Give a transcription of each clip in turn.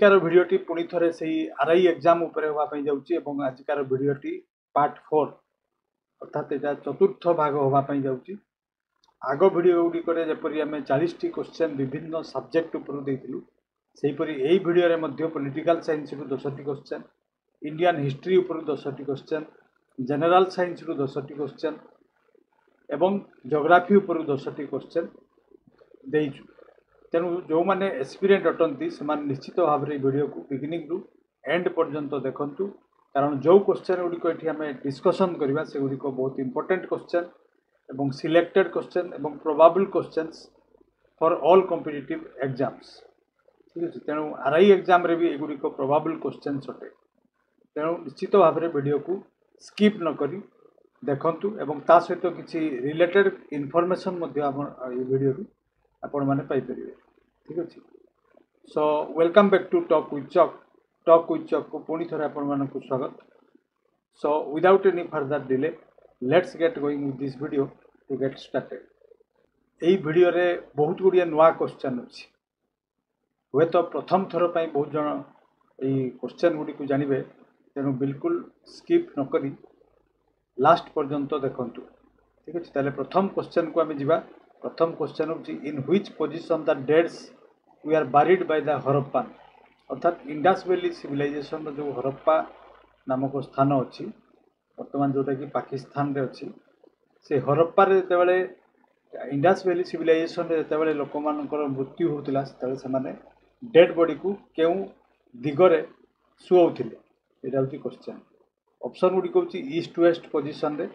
आजिकार भिडियोटी पुणी थे से आरआई एग्जाम होगापी जाऊँगी और आजिकार भिडियोटी पार्ट 4 अर्थात यहाँ चतुर्थ भाग होगापी जाऊँगी। आग भिडियो गुड़िक जपरी आम 40टी क्वेश्चन विभिन्न सब्जेक्ट उपर देलु सेहीपरि यही भिडियो पॉलिटिकल साइंस रु 10टी क्वेश्चन, इंडियन हिस्ट्री उपर 10टी क्वेश्चन, जनरल साइंस रु 10टी क्वेश्चन एवं ज्योग्राफी उपर 10टी क्वेश्चन देइछु। तेणु जो मैंने एक्सपीरियंट अटंती से निश्चित भाव में वीडियो को बिगिनिंग रु एंड पर्यंत देखंतु, कारण जो क्वेश्चन गुड़िक ये आम डिस्कसन करवा से गुड़िक बहुत इंपोर्टेंट क्वेश्चन एवं सिलेक्टेड क्वेश्चन एवं probable questions for all competitive exams. ठीक अच्छे, तेणु आरआई एग्जाम रे भी एगुड़िक प्रोबेबल क्वेश्चन अटे। तेणु निश्चित भाव में वीडियो को स्किप न करी देखंतु एवं ता सहित किसी रिलेटेड इनफॉरमेशन वीडियो आपण मैंने पाइपर। ठीक अच्छे, so welcome back to talk with चक को पुणी थे आपण को स्वागत। So without any further delay let's get going with this video to get started. यही वीडियो रे बहुत गुड़िया नुआ क्वेश्चन अच्छी, हे तो प्रथम थर पर बहुत जन यही क्वेश्चन गुड़ी को जानवे, तेणु बिल्कुल स्किप न करी लास्ट पर्यंत देखंतु। ठीक अच्छे, ताले प्रथम क्वेश्चन को आम जा। प्रथम क्वेश्चन होची in which position the deads we are buried by the Harappa, अर्थात इंडस वैली सिविलाइजेशन जो हरप्पा नामक स्थान अच्छी बर्तमान जोटा कि पाकिस्तान रे अच्छी, से हरप्पा जो इंडस वैली सिविलाइजेशन जो लोक मानकर मृत्यु होता से डेड बॉडी को क्यों दिगरे शुआउथिले, यहाँ हूँ क्वेश्चन। ऑप्शन गुड़ी कौन ईस्ट वेस्ट पोजिशन रे,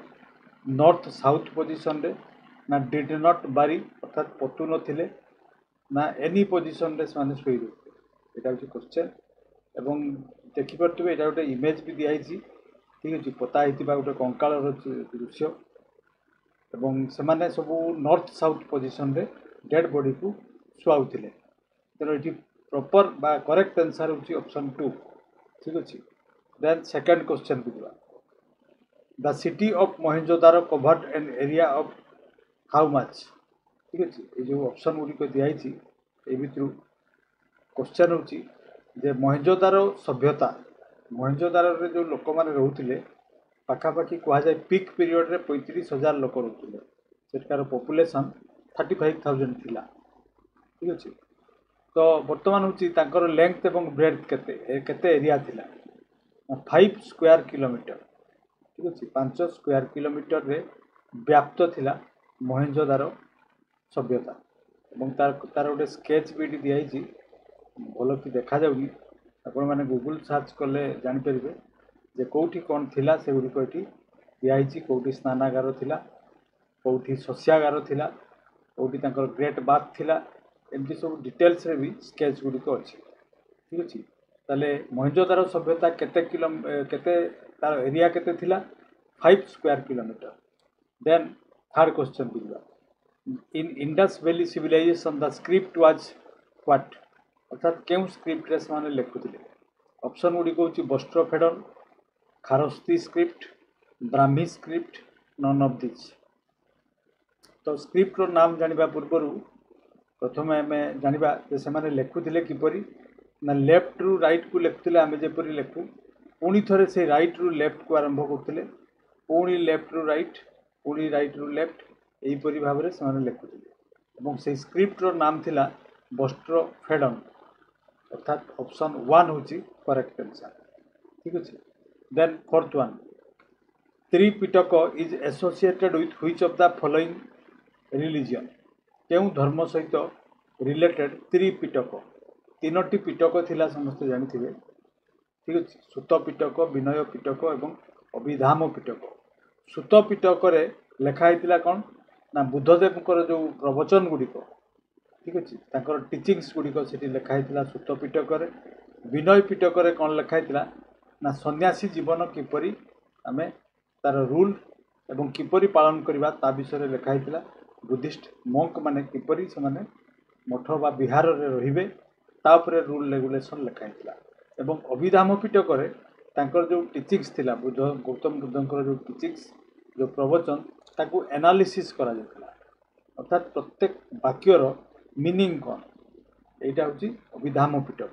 नॉर्थ साउथ पोजिशन रे, ना डिड नॉट बारी अर्थात पतु नथिले, ना एनी पोजिशन रे से शुई रुते, यहाँ हूँ क्वेश्चन। एवं देखिपे यहाँ गोटे इमेज भी दिखाई। ठीक अच्छे, पता होता गोटे कंकाल दृश्य एवं से सब नॉर्थ साउथ पोजिशन रे डेड बॉडी को शुआउथिले। तेणु ये प्रॉपर बा करेक्ट आंसर होची ऑप्शन 2। ठीक अच्छे, देन सेकंड क्वेश्चन को दिवा। The city of Mohenjo-daro covered an area of how much. ठीक अच्छे, ये जो ऑप्शन गुड़िक दिखाई ये भितर क्वेश्चन होची जे मोहेंजोदारो सभ्यता, मोहेंजोदारो रे जो लोक माने रहउथिले पाखापाखि कह जाए पीक पीरियड रे 35,000 लोक रहउथिले, सेठार पॉपुलेशन 35,000 थिला। ठीक अच्छे, तो वर्तमान होची तांकर लेंथ एवं ब्रेड्थ केते एरिया थिला 5 स्क्वायर किलोमीटर। ठीक अच्छे, 5 स्क्वायर किलोमीटर रे व्याप्त थिला मोहेंजोदारो सभ्यता। एवं तार गोटे स्केच भी दिखाई भल कि देखा जाऊनी, आपण मैंने गूगल सर्च कले जापर जे कौटी कौन थिला से गुड़िक ये दिखाई, कौटी स्नानागार थिला, कौटी शस्यागार थिला, कौटी तांकर ग्रेट बाथ थिला, एमती सब डिटेल्स रे भी स्केच गुड़िक अच्छी। ठीक अच्छे, ताले मोहेंजोदारो सभ्यता केते तार एरिया केते थिला 5 square kilometre. Then third question बुझा। In Indus valley civilisation the script was what, अर्थात क्यों स्क्रिप्ट रे से लिखुले। ऑप्शन गुड़ी कौन boustrophedon, Kharosthi script, Brahmi script, none of this. तो स्क्रिप्ट रो नाम जानिबा पूर्व प्रथम आम जानिबा जे से लिखुले किपरि ना लेफ्ट रु राइट को लिखुले, आम जेपरि लिखु पुणी थे से राइट रु लेफ्ट को आरंभ करते, पुणी लेफ्ट रु राइट, पुणी राइट रु लेफ्ट, यहीपरि भाव में से लिखुले। से स्क्रिप्ट रो नाम थिला बस्ट्रोफेडन, अर्थात ऑप्शन 1 होची करेक्ट आंसर। ठीक अच्छे, then fourth one. Tripitaka is associated with which of the following religion, क्यों धर्म सहित रिलेटेड त्रिपिटक, 3टी पिटक थिला समस्ते जानिथिबे। ठीक अच्छे, सूत पिटक, विनय पिटक एवं अभिधाम पिटक। सूत पिटक रे लिखाई कौन ना बुद्धदेव जो प्रवचन गुड़िक। ठीक अच्छे, तांकर टीचिंग्स गुड़िक से लिखाई सूत पिटक। विनय पिटक कौन लिखाई ना सन्यासी जीवन किपरि आम तार रूल एवं किपरि पालन करवा ता विषय लिखाई बुद्धिस्ट मंक माने किपरि से मठ बा विहार रे रहिबे तापरे रूल रेगुलेशन लिखाई। एवं अभिधाम पिटक तांकर जो टीचिंग्स थिला गौतम बुद्धंकर जो टीचिंग्स जो प्रवचन ताकू एनालिसिस करा जायतिला, अर्थात प्रत्येक वाक्यर मीनिंग कौन, यहाँ हूँ अभिधाम पिटक।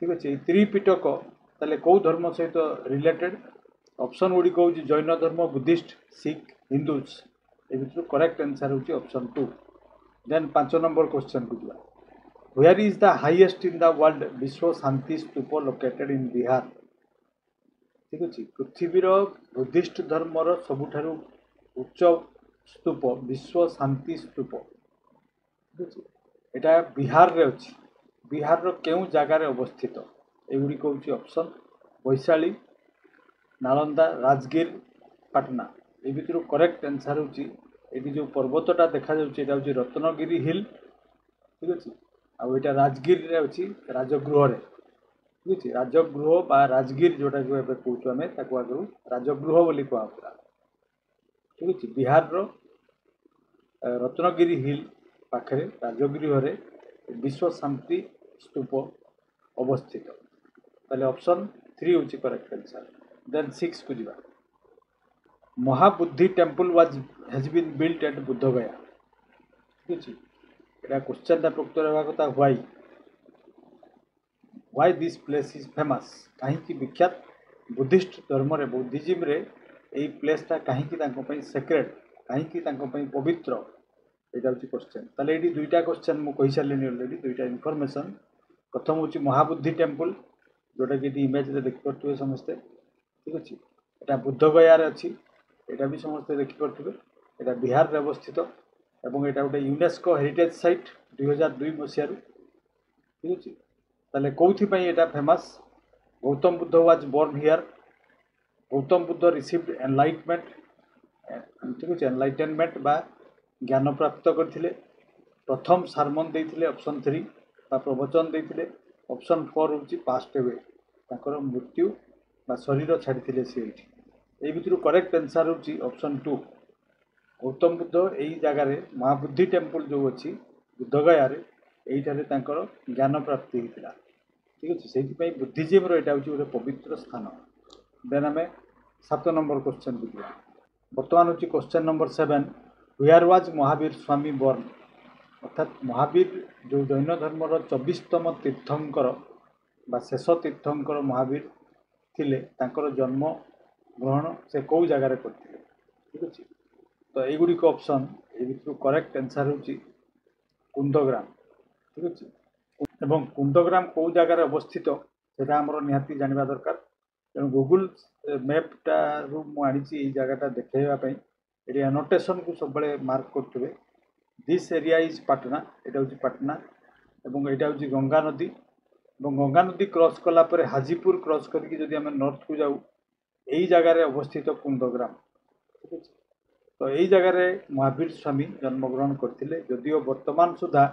ठीक अच्छे त्रिपिटक ताले कौ धर्म सहित रिलेटेड ऑप्शन गुड़ी हूँ जैन धर्म बुद्धिस्ट सिख हिंदूज ए भर करेक्ट आंसर हूँ ऑप्शन 2 देन 5 नंबर क्वेश्चन को जा where is the highest in the world विश्व शांति स्तूप लोकेटेड इन बिहार ठीक अच्छे पृथ्वीर बुद्धिस्ट धर्मर सबुठार उच्च स्तूप विश्व शांति स्तूप ठीक अच्छे यहाँ बिहार रे अच्छी बिहार केउं जगार अवस्थित एगुड़ी हूँ ऑप्शन वैशाली नालंदा राजगीर पाटना ए भर करेक्ट आंसर हूँ ये जो पर्वतटा देखा हूँ रत्नगिरी हिल ठीक अच्छे आईटा राजगीर रे अच्छी राजगृह ठीक अच्छे राजगृह बा राजगीर जोटा जो कहूँ आम आगु राजगृह बोली कहला ठीक अच्छे बिहार रत्नगिरी हिल पाखे राजगृह रे विश्व शांति स्तूप अवस्थित ताले ऑप्शन 3 हूँ करेक्ट आंसर देन 6 को जा Mahabodhi temple was has been built at Bodhgaya ठीक अच्छे यहाँ क्वेश्चन प्रक्तर होगा कथा why this place is famous कहीं विख्यात बुद्धिस्ट धर्म रे बुद्धिज्म रे यही प्लेसटा कहीं सेक्रेट कहीं पवित्र यहाँ हूँ क्वेश्चन ताले ये दुईटा क्वेश्चन मुझे सारे अलरेडी दुईटा इनफॉरमेशन प्रथम हूँ महाबुद्धि टेम्पल जोटा कि इमेज देखिपे समस्ते ठीक अच्छे यहाँ बुद्धगया अच्छी यहाँ भी समस्ते देखिपे यहाँ बिहार रे अवस्थित एवं यहाँ गोटे यूनेस्को हेरिटेज साइट 2002 मसीह ठीक अच्छे ताले कौन यहाँ famous Gautam Buddha was born here Gautam Buddha received enlightenment ठीक अच्छे एनलाइटेनमेंट बा ज्ञान प्राप्त करथिले प्रथम सारमन देइथिले ऑप्शन 3 बा प्रवचन देइथिले ऑप्शन 4 होची पास्ट अवे ताकर मृत्यु बा शरीर छाड़िथिले से एई भितरु करेक्ट आंसर होची ऑप्शन 2 गौतम बुद्ध एई जगह रे महाबुद्धि टेम्पल जो अछि बुद्धगया रे एइठारे ताकर ज्ञान प्राप्ति हितला ठीक अछि सेहि पई बुद्धिज्म रो एटा होची गोटे पवित्र स्थान देन हमें 7 नंबर क्वेश्चन बुझिया वर्तमान होची question number 7 where was Mahavir Swami born अर्थात महावीर जो जैन धर्मर 24तम तीर्थंकर बा शेष तीर्थंकर महावीर थिले तांकर जन्म ग्रहण से कौ जगार करथिले ठीक अच्छे तो यही ऑप्शन ये करेक्ट आंसर हूँ कुंदग्राम ठीक अच्छे एवं कुंदग्राम कौ जगार अवस्थित से आमर निहाती जानवा दरकार तेणु गूगल मैपटा मुझे जगहटा देखा ये एनोटेशन को सब मार्क करेंगे दिस एरिया इज पाटना यहाँ हूँ पाटना एवं यहाँ हूँ गंगा नदी और गंगा नदी क्रॉस कलापर हाजीपुर क्रॉस करके जदि आम नॉर्थ को जाऊ यही जगार अवस्थित कुंदग्राम ठीक अच्छे तो यही जगार महावीर स्वामी जन्मग्रहण करते जदिओ वर्तमान सुधा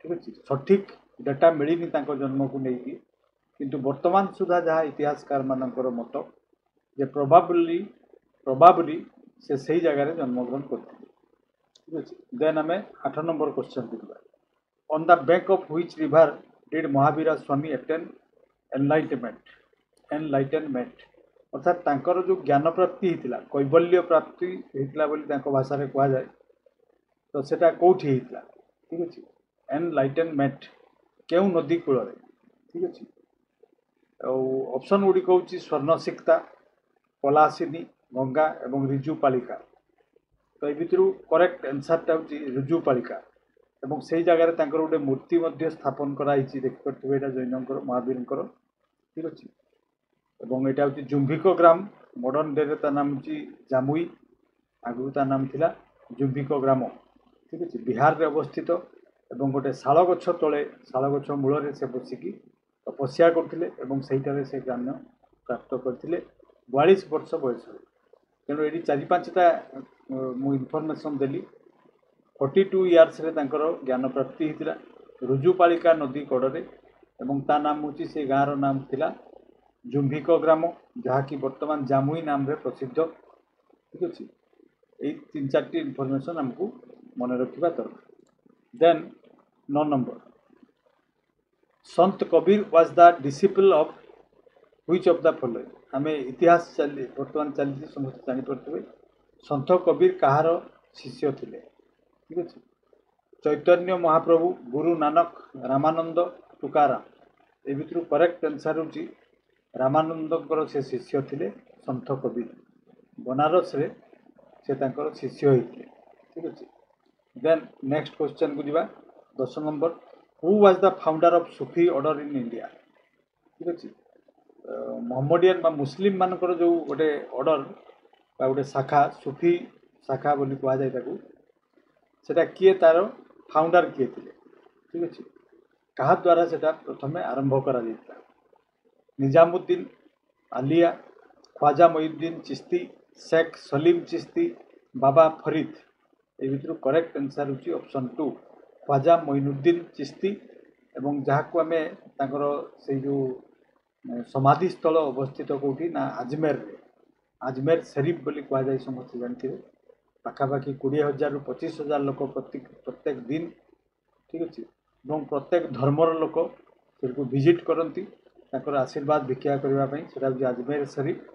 ठीक अच्छे सठिक डाटा मिलनी जन्म को लेकिन किंतु वर्तमान सुधा जहाँ इतिहासकार मानकर मत जे प्रोबाबली से सही जगार जन्मग्रहण करते ठीक अच्छे देन आम 8 नंबर क्वेश्चन देखा on the bank of which river did Mahavir Swami attain enlightenment अर्थात तांकर जो ज्ञान प्राप्ति होता कैबल्य प्राप्ति होता भाषा कहुए तो सेटा कौटी होता ठीक अच्छे एनलाइटेनमेंट क्यों नदी कूल ठीक अच्छे ऑप्शन गुड़ी हूँ स्वर्णसिक्ता पलासिनी गंगा एवं रिजुपालिका तो ये भर करेक्ट आंसरटा हूँ रिजुपालिका एवं से जगह गोटे मूर्ति स्थापन कराई देखिपे यहाँ जैनकर महावीर ठीक अच्छे एवं यहाँ हूँ जुम्भिक ग्राम मॉडर्न डे ता नाम हूँ जामुई आगु ता नाम थिला जुम्भिक ग्राम ठीक अच्छे बिहार रे अवस्थित एवं गोटे शाल गछ तले शाल गछ मूल से बसिकी तपस्या करते से ज्ञान प्राप्त करते 42 वर्ष बयस तेणु ये 4-5टा मु इनफॉरमेशन देली 42 इयर्स रे तांकर ज्ञान प्राप्ति होता रुजुपालिका नदी कड़े एवं ता नाम हूँ से गाँव नाम थिला जुम्भिक ग्राम जहाँकि वर्तमान जामुई नाम रे प्रसिद्ध ठीक अच्छे यही 3-4टी इनफॉरमेशन आमको मन रखा दरकार then 9 number Sant Kabir was the disciple of which of the following आम इतिहास चली बर्तमान चली समस्त जानीपे संत कबीर कहार शिष्य थे ठीक अच्छे चैतन्य महाप्रभु गुरु नानक रामानंद तुकाराम ए भितर करेक्ट आंसर होची रामानंदଙ୍କର से शिष्य थिले संत कबीर बनारस रे से तांकर शिष्य होइଥିଲେ ठीक अछि देन नेक्स्ट क्वेश्चन को दिबा 10 number who was the founder of Sufi order in India ठीक अछि मोहम्मदियन बा मुस्लिम मानकर जो गोटे ऑर्डर बा गोटे शाखा सूफी शाखा बोली कहा जाय ताकू सेटा किए तार फाउंडर किए थिले ठीक अछि कहा द्वारा सेटा प्रथमे आरंभ करा जायता निजामुद्दीन आलिया ख्वाजा मोइनुद्दीन चिश्ती शेख सलीम चिश्ती बाबा फरीद ए भितर करेक्ट आंसर होची ऑप्शन 2 ख्वाजा मोइनुद्दीन चिश्ती एवं जहाँ को आम तांकर से जो समाधि स्थल अवस्थित कौटी ना आजमेर शरीफ बोली कहा जाए समस्त जानते पाखापाखि 20,000 रु 25,000 लोक प्रत्येक दिन ठीक अच्छे प्रत्येक धर्मर लोक से विजिट करती आशीर्वाद भिक्षा करने से आजमेर शरीफ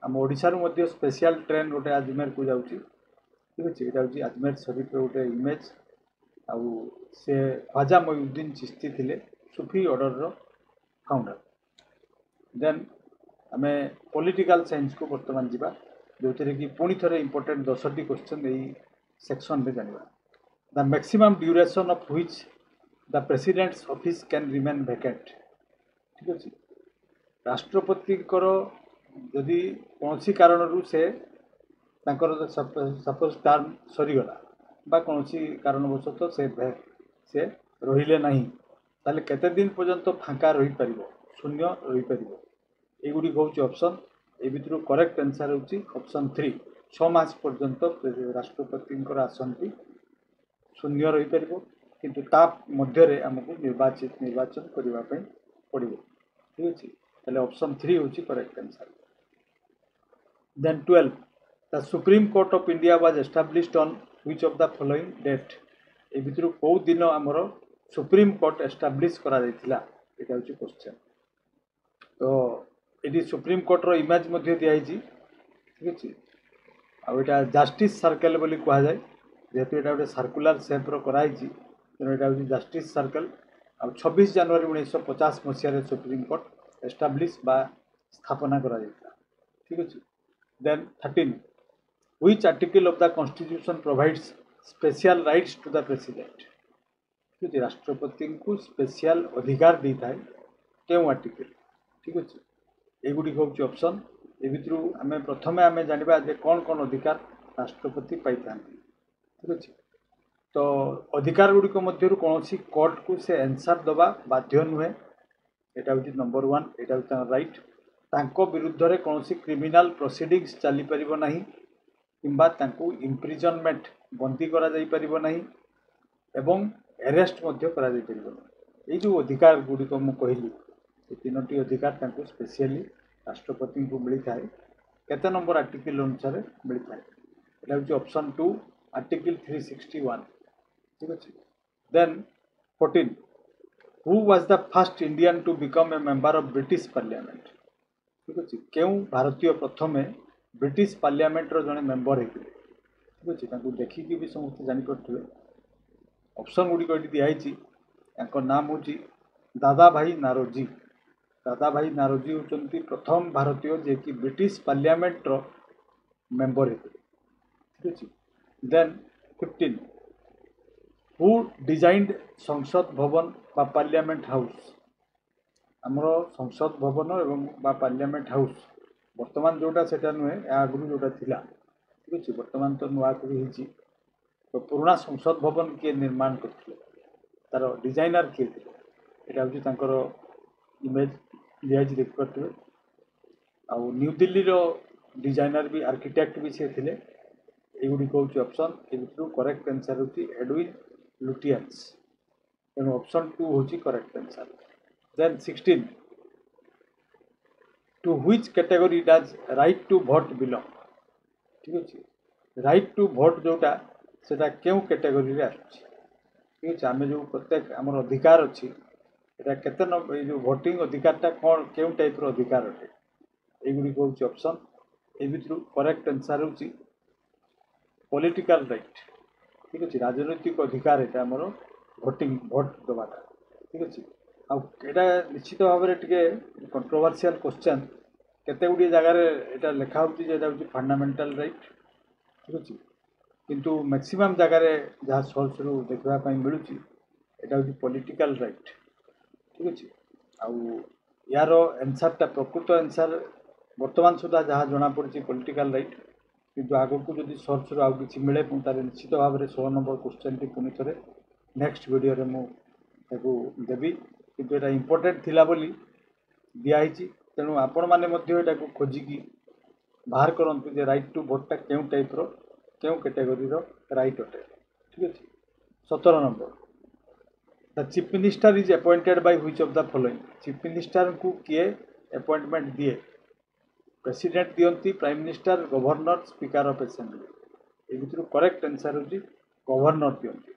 आम ओडिशारू मध्य स्पेशल ट्रेन गोटे आजमेर को जाऊँगी ठीक अच्छे यहाँ हूँ आजमेर शरीफ गोटे इमेज आउ से ख्वाजा मोइनुद्दीन चिश्ती थिले सूफी ऑर्डर फाउंडर देन आम पॉलिटिकल साइंस को बर्तमान जावा जो थे कि पुणी थे इंपोर्टेंट 10टी क्वेश्चन यही सेक्शन में जाना the maximum duration of which the president's office can remain vacant ठीक अच्छे राष्ट्रपति जदि कौन कारण से सपोज टर्म सरीगला बा कौन कारणवशत से रहिले नहीं ताले केते दिन पर्यंत फांका रही पारिबो शून्य रही पारिबो एगुडी कहउची ऑप्शन ए भितर करेक्ट आंसर होची ऑप्शन 3 6 मास पर्यंत राष्ट्रपति आसनटी शून्य रही पारिबो किंतु ता मध्य रे हमकु निर्वाचन करबा पई पड़िबो ठीक अछि ताले ऑप्शन 3 होची correct answer then 12 the supreme court of India was established on which of the following date ए भितर को दिन हमर सुप्रीम कोर्ट एस्टैब्लिश करा जायतिला एटा होची क्वेश्चन तो ये सुप्रीम कोर्ट रो इमेज मध्य दिया ठीक अच्छे आटा जस्टिस सर्कल बोली कह जाए जेहेतु यहाँ गोटे सर्कुलर सेप कराई तेणु यहाँ हूँ जस्टिस सर्कल आ 26 जनवरी 1950 मसीह सुप्रीम कोर्ट एस्टाब्लीश बा स्थापना करा ठीक अच्छे then 13 which article of the constitution provides special rights to the president ठीक है राष्ट्रपति को स्पेशल अधिकार दी था क्यों आर्टिकल ठीक अच्छे एगुड़ी हूँ ऑप्शन ए भितर आम प्रथम आम जानवा कौन कौन अधिकार राष्ट्रपति पाई ठीक अच्छे तो अधिकार गुड़िक मध्य कौन कोर्ट को से आंसर दबा बाध्य नुहे यहाँ हूँ नंबर 1 यहाँ हूँ राइट तांको विरुद्ध रे कौन क्रिमिनाल प्रोसीडिंग्स चली पारिबो नहीं किंबा तांको इम्प्रिजनमेंट बंदी करा जाई पारिबो नहीं एवं अरेस्ट मध्य करा जाई पारिबो नहीं ये जो अधिकार गुड़िक मु कहली ये 3टी अधिकार तांको स्पेशली राष्ट्रपति को मिलता है केते नंबर आर्टिकल अनुसार मिलता है यहाँ हूँ ऑप्शन 2 आर्टिकल 361 ठीक अच्छे then 14 who was the first Indian to become a member of British parliament ठीक अच्छे क्यों भारतीय प्रथमे ब्रिटिश पार्लियामेंट रो जने मेंबर होते ठीक अच्छे देखिकी भी समस्त जानीपे ऑप्शन गुड़िक ये दिखाई नाम हूँ दादा भाई नारोजी होती प्रथम भारतीय जे कि ब्रिटिश पार्लियामेंट रो मेंबर होते ठीक अच्छे देन 15 हु डिजाइंड संसद भवन बा पार्लियामेंट हाउस आमर संसद भवन एवं बा पार्लियामेंट हाउस वर्तमान जोटा सेटा नुहे आगुरी जोटा थिला ठीक अच्छे वर्तमान तो नुआ करी तो पुराना संसद भवन किए निर्माण करथिले तार डिजाइनर किए थे यहाँ हूँ तांकर इमेज दिखाई देखिपे आ न्यू दिल्ली रो डिजाइनर भी आर्किटेक्ट भी से थिले एगुड़ी हूँ ऑप्शन ए भितर करेक्ट आंसर होची एडविन लुटियंस तेणु ऑप्शन 2 होची correct answer then 16 to which category does right to vote belong ठीक अच्छे राइट टू भोट जोटा सेटा क्यों कैटेगरी रे आछी ठीक अच्छे आम जो प्रत्येक आमर अधिकार अच्छी यहाँ केते नंबर जो भोटिंग अधिकारटा कौन क्यों टाइप रो अधिकार अटे एगुड़ी हूँ ऑप्शन ए भितर करेक्ट आंसर होची पॉलिटिकल राइट ठीक अच्छे राजनैतिक अधिकार यहाँ आमर भोटिंग भोट दबाटा ठीक अच्छे आटा निश्चित भाव में टे कंट्रोवर्शियल क्वेश्चन केते गुडी जगार एटा लिखा होची जे होची फंडामेंटल राइट ठीक अछि किंतु मैक्सिमम जगार जहाँ सोर्स रु देखबा पई मिलुची एटा होची पॉलिटिकल राइट ठीक अछि आउ यार आंसर प्रकृत आंसर वर्तमान सुधा जहाँ जना पड़ी पॉलिटिकल राइट किंतु आगो को जदि सोर्स रु आउ किछि मिले तारे निश्चित भाव में 16 नंबर क्वेश्चन टी पुनी थरे नेक्स्ट वीडियो रे मु ताकू देवी किंतु एटा इंपोर्टेंट थिला बोली दिखाई तेणु आपण मैंने खोजिकी बाहर करंतु जे राइट टू भोटा क्यों टाइप रो क्यों कैटेगरी रो राइट अटे ठीक अच्छे 17 number the chief minister is appointed by which of the following chief minister को किए अपॉइंटमेंट दिए प्रेसिडेंट दियंती prime minister governor speaker of assembly ए करेक्ट आंसर होची गवर्नर दियंती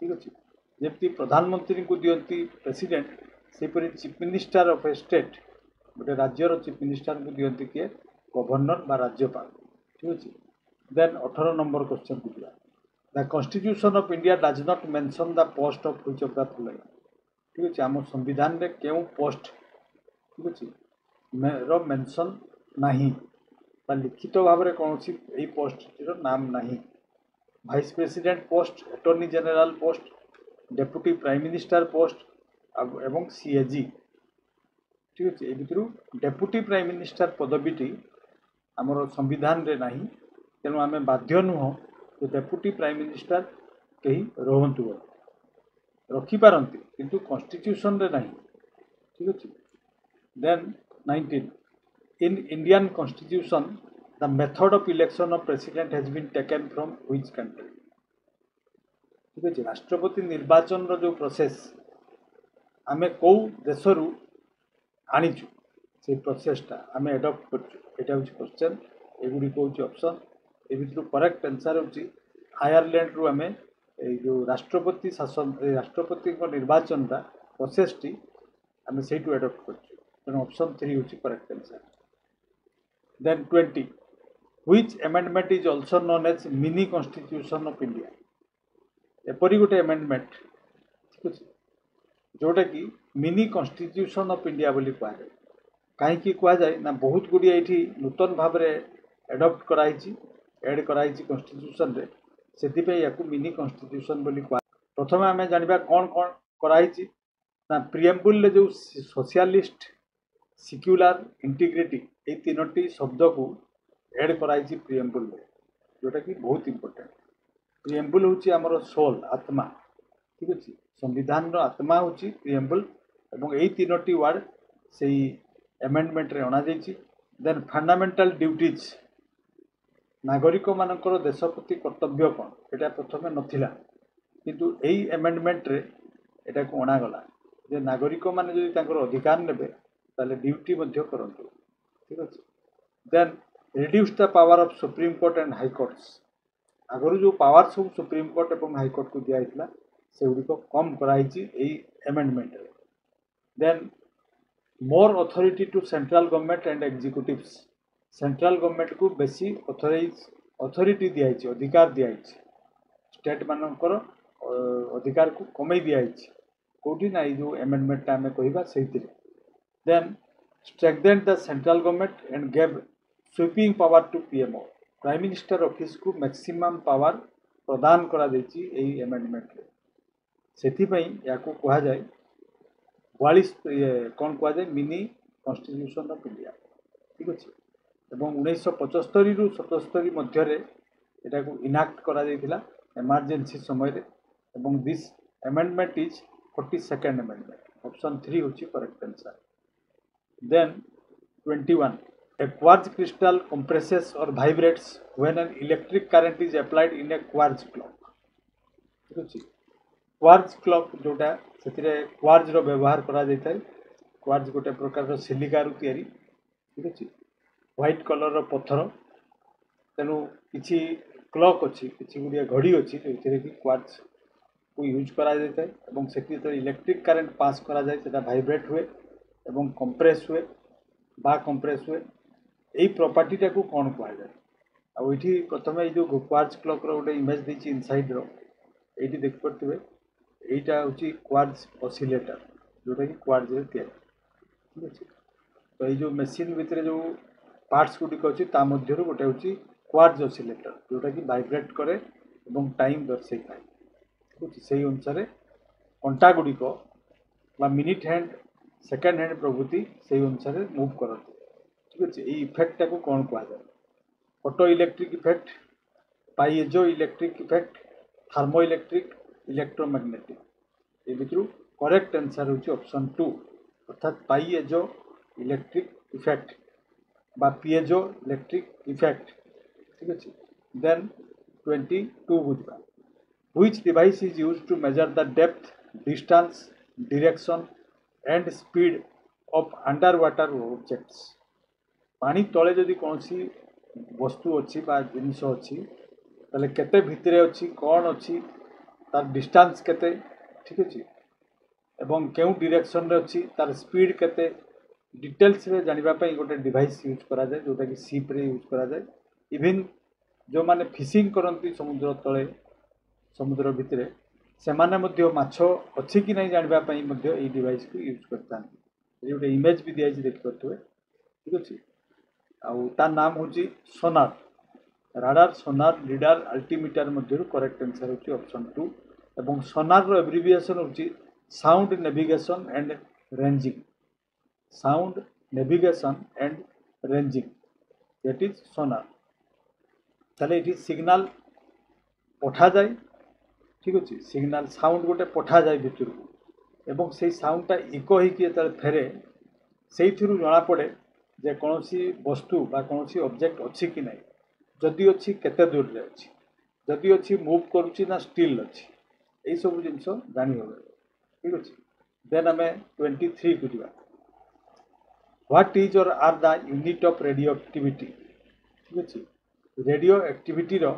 ठीक अच्छे जमी प्रधानमंत्री को दियंती प्रेसिडेंट सेपरी chief minister of a state गोटे राज्यर चीफ मिनिस्टर को दियंती किए गवर्नर बा राज्यपाल ठीक अच्छे देन 18 नंबर क्वेश्चन को दिया the constitution of India does not mention the post of which of the following ठीक अच्छे आम संविधान रे केउ पोस्ट ठीक अच्छे रो मेंशन नहीं लिखित भाव में कौन सी यही पोस्ट नाम नहीं vice president post attorney general post deputy prime minister post एवं सीएजी ठीक अच्छे ये भितर डेप्यूटी प्राइम मिनिस्टर पदवीटी आमर संविधान रे नहीं तेणु आम बाध्य नुह जो डेप्यूटी प्राइम मिनिस्टर कहीं रुहतु रखिपारती किंतु कॉन्स्टिट्यूशन रे नहीं ठीक अच्छे then 19 in Indian constitution the method of election of president has been taken from which country ठीक अच्छे राष्ट्रपति निर्वाचन रो जो प्रोसेस आमे कौ देशरू आनीचु से प्रोसेसटा आमे एडप्ट करचु क्वेश्चन एगुड़ी हूँ ऑप्शन ए भर करेक्ट आंसर हूँ आयरलैंड रु आमे जो राष्ट्रपति शासन राष्ट्रपति निर्वाचन प्रोसेस टी आमे से एडप्ट करचु तेणु ऑप्शन 3 हूँ correct answer then 20 which amendment is also known as mini constitution of India एपरी गोटे अमेंडमेंट ठीक अच्छे जोटा कि मिनी कॉन्स्टिट्यूशन ऑफ इंडिया बोली कहुए कहीं कहुए ना बहुत गुड़िया ये नूतन भाव में एडप्ट कराई एड कराई कॉन्स्टिट्यूशन रे से या मिनी कॉन्स्टिट्यूशन बोली कहुए प्रथम आम जाना कौन कौन कराई ना प्रिएम्बुल रे जो सोशलिस्ट सिक्युलर इंटीग्रिटी ये तीनोटी शब्द को एड कराई प्रिएम्बुल रे जोटा कि बहुत इंपोर्टेंट प्रिएम्बुल हूँ आमर सोल आत्मा ठीक अच्छे संविधान आत्मा हूँ प्रिएम्बुल एवं यही तीनोटी वार्ड से एमेंडमेंट रे अणा देन फंडामेंटल ड्यूटीज नागरिक मानकर देश प्रति कर्तव्य कौन यहाँ प्रथम नाला किंतु यही एमेंडमेंट रे एटा को अणागला जे नागरिक माने जदि अधिकार नेबे ताले ड्यूटी मध्य करंतु ठीक अच्छे then reduce the power of Supreme Court and High Courts आगु जो पावर सब सुप्रीम कोर्ट और हाई कोर्ट को दिया से गुड़िक कम कराई एमेंडमेंट रे then more authority to central government and executives central government को बेसी अथॉरिटी दिखाई अधिकार दिखाई स्टेट मानकर अधिकार को कमे दिखाई कौटी ना जो एमेंडमेंट आम कह से then strengthen the central government and gave sweeping power to PMO prime minister office को मैक्सिमम पावर प्रदान करा यही एमेंडमेंट रे सेथिपई याको कहा जाए 42 कौन कहा जाए मिनी कॉन्स्टिट्यूशन ऑफ इंडिया ठीक अच्छे एवं 1975 रु 77 मध्य एटा को इनाक्ट करा जाइथिला इमरजेंसी समय रे एवं this amendment is 42nd amendment option 3 होची correct answer then 21 a quartz crystal compresses or vibrates when an electric current is applied in a quartz clock ठीक अच्छे क्वार्ज क्लॉक जोटा से क्वार्ज रो व्यवहार करा जाता है क्वार्ज गोटे प्रकार सिलिका रु तैयारी ठीक अच्छे व्हाइट कलर रो पत्थर तेणु किसी क्लॉक अच्छी किसी गुड़िया घड़ी अच्छी जो कि क्वार्ज को यूज करा जाता है एवं से इलेक्ट्रिक करंट पास करा जाए सेटा वाइब्रेट हुए एवं कंप्रेस हुए बा कंप्रेस हुए यही प्रॉपर्टीटा को कौन कह जाए आईटी प्रथम ये जो क्वार्ज क्लॉक रो गोटे इमेज देती इनसाइड रो ये देखिपे यहाँ हूँ क्वार्ज ऑसिलेटर जोटा कि क्वार्ट्ज रे तैयारी ठीक अच्छे। तो ये जो मेसीन भितर जो पार्ट्स गुड़िक अच्छी मध्य गोटे हूँ क्वार्ट्ज ऑसिलेटर जोटा कि वाइब्रेट करे और टाइम दर्शाई था ठीक अच्छे। से अनुसार कंटा गुड़िक मिनिट हैंड सेकेंड हैंड प्रभृति से अनुसार मुव करते ठीक अच्छे। ये इफेक्टा को कौन कहुए photoelectric effect piezoelectric effect thermoelectric electromagnetic ये भितर करेक्ट आंसर हूँ ऑप्शन 2 अर्थात पाइएजो इलेक्ट्रिक इफेक्ट बा पीएजो इलेक्ट्रिक इफेक्ट ठीक अच्छे। देन 22 बुझा which device is used to measure the depth distance direction and speed of under water objects पानी तले जदि कौन सी वस्तु अच्छी जिनस अच्छी ताले केते भितरे अच्छी कौन अच्छी तार डिस्टेंस केते ठीक अच्छे एवं केउ डायरेक्शन रे अच्छी तार स्पीड केते डिटेल्स रे जानिबा पई गोटे डिवाइस यूज करा जाय जोटा कि शिप रे यूज करा जाय। इवन जो माने फिशिंग करती समुद्र तले समुद्र भितरे से माने मध्य माछ अच्छी कि नहीं जानिबा पई मध्य ए डिवाइस को यूज करता ये गोटे इमेज भी दिया देखि पड़थुए ठीक अच्छे। आउ तार नाम हूँ sonar radar sonar lidar altimeter मध्य करेक्ट आंसर हूँ ऑप्शन 2 एवं सोनार रो एब्रिविएशन हूँ sound navigation and ranging sound navigation and ranging that is sonar ताले ये सिग्नल पठा जाए ठीक अच्छे सिग्नल साउंड गोटे पठा जाए भितर को एवं से साउंडटा इको होते फेरे से जना पड़े जे कौन सी वस्तु बा कौन सी ऑब्जेक्ट अच्छी कि नहीं जदि अच्छी केते दूर रे अच्छी जदि अच्छी मूव करुच्ची ना स्टिल अच्छी यही सब जिनस जानी हो ठीक अच्छे। देन आम 23 को जा what is or are the unit of radio activity ठीक अच्छे। रेडियो एक्टिविटी रो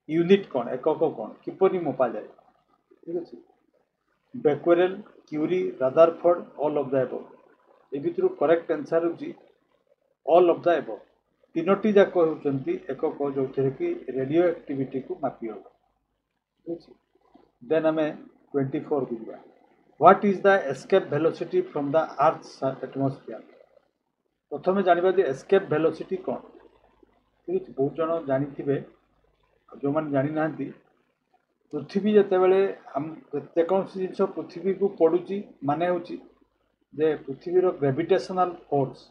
यूनिट कौन एकक कौन किपरि मपा जाए ठीक अच्छे। Becquerel Curie Rutherford all of the above ए भितर करेक्ट आंसर हूँ ऑल ऑफ द एबव तीनोटी जाक होती एकक जो कि रेडियो एक्टिविटी को मापी हम ठीक अच्छे। देन आम 24 को जा what is the escape velocity from the earth atmosphere प्रथम जानवा जे एस्केप वेलोसिटी कौन ठीक अच्छे। बहुत जन जानी जो मैंने जानी ना पृथ्वी जिते बड़े जेकोसी जिन पृथ्वी को पड़ुची माने हूँ जे पृथ्वीर ग्रेविटेशनल फोर्स